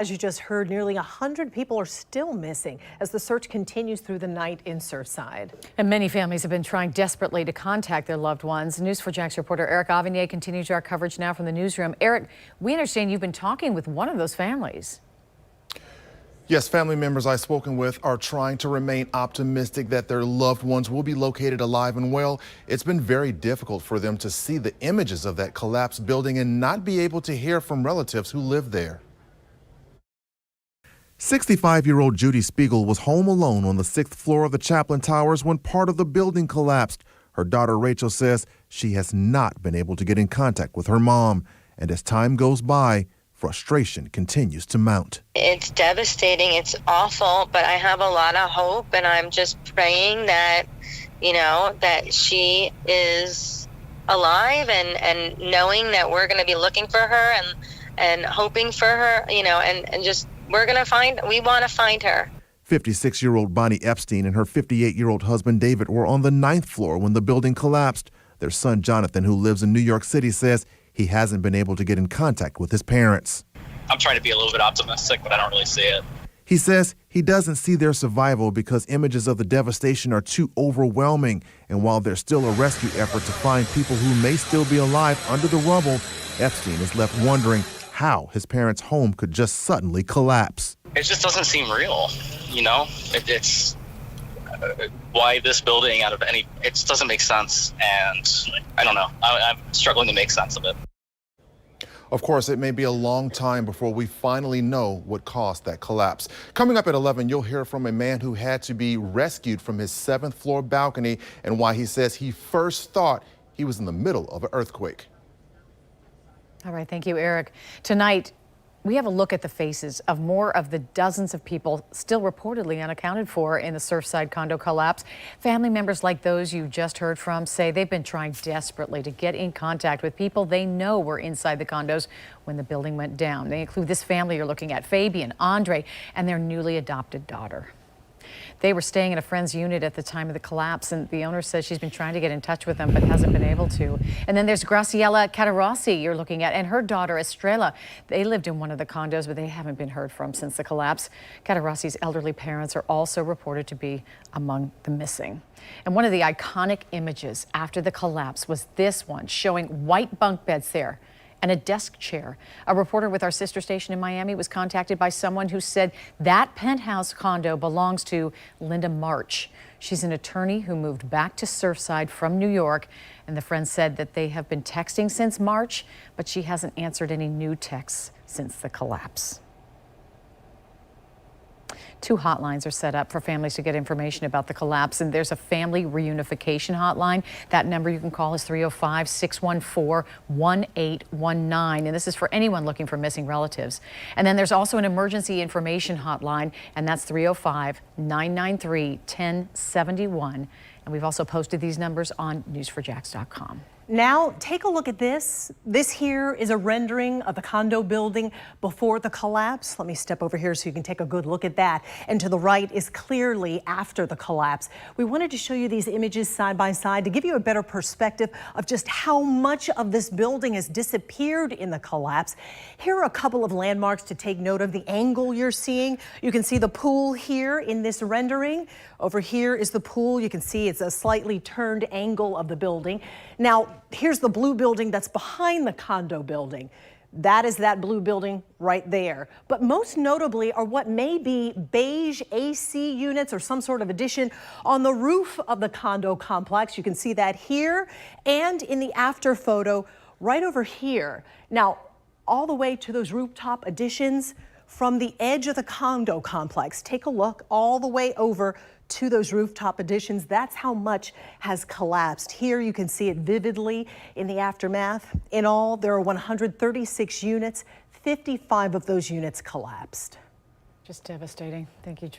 As you just heard, nearly 100 people are still missing as the search continues through the night in Surfside. And many families have been trying desperately to contact their loved ones. News4JAX reporter Eric Avanier continues our coverage now from the newsroom. Eric, we understand you've been talking with one of those families. Yes, family members I've spoken with are trying to remain optimistic that their loved ones will be located alive and well. It's been very difficult for them to see the images of that collapsed building and not be able to hear from relatives who live there. 65-year-old Judy Spiegel was home alone on the 6th floor of the Chaplin Towers when part of the building collapsed. Her daughter Rachel says she has not been able to get in contact with her mom. And as time goes by, frustration continues to mount. It's devastating. It's awful, but I have a lot of hope, and I'm just praying that, that she is alive and knowing that we're going to be looking for her and hoping for her, and just we want to find her. 56-year-old Bonnie Epstein and her 58-year-old husband David were on the 9th floor when the building collapsed. Their son Jonathan, who lives in New York City, says he hasn't been able to get in contact with his parents. I'm trying to be a little bit optimistic, but I don't really see it. He says he doesn't see their survival because images of the devastation are too overwhelming. And while there's still a rescue effort to find people who may still be alive under the rubble, Epstein is left wondering how his parents' home could just suddenly collapse. It just doesn't seem real, It's why this building it just doesn't make sense, and I don't know. I'm struggling to make sense of it. Of course, it may be a long time before we finally know what caused that collapse. Coming up at 11, you'll hear from a man who had to be rescued from his 7th floor balcony and why he says he first thought he was in the middle of an earthquake. All right, thank you, Eric. Tonight, we have a look at the faces of more of the dozens of people still reportedly unaccounted for in the Surfside condo collapse. Family members like those you just heard from say they've been trying desperately to get in contact with people they know were inside the condos when the building went down. They include this family you're looking at, Fabian, Andre, and their newly adopted daughter. They were staying in a friend's unit at the time of the collapse, and the owner says she's been trying to get in touch with them but hasn't been able to. And then there's Graciela Catarossi you're looking at, and her daughter Estrella. They lived in one of the condos, but they haven't been heard from since the collapse. Catarossi's elderly parents are also reported to be among the missing. And one of the iconic images after the collapse was this one, showing white bunk beds there and a desk chair. A reporter with our sister station in Miami was contacted by someone who said that penthouse condo belongs to Linda March. She's an attorney who moved back to Surfside from New York, and the friend said that they have been texting since March, but she hasn't answered any new texts since the collapse. 2 hotlines are set up for families to get information about the collapse, and there's a family reunification hotline. That number you can call is 305-614-1819, and this is for anyone looking for missing relatives. And then there's also an emergency information hotline, and that's 305-993-1071. And we've also posted these numbers on news4jax.com. Now, take a look at this. This here is a rendering of the condo building before the collapse. Let me step over here so you can take a good look at that. And to the right is clearly after the collapse. We wanted to show you these images side by side to give you a better perspective of just how much of this building has disappeared in the collapse. Here are a couple of landmarks to take note of. The angle you're seeing, you can see the pool here in this rendering. Over here is the pool. You can see it's a slightly turned angle of the building. Now, here's the blue building that's behind the condo building. That is that blue building right there. But most notably are what may be beige AC units or some sort of addition on the roof of the condo complex. You can see that here and in the after photo right over here. Now, all the way to those rooftop additions from the edge of the condo complex. Take a look all the way over to those rooftop additions. That's how much has collapsed. Here you can see it vividly in the aftermath. In all, there are 136 units. 55 of those units collapsed. Just devastating. Thank you, Joy.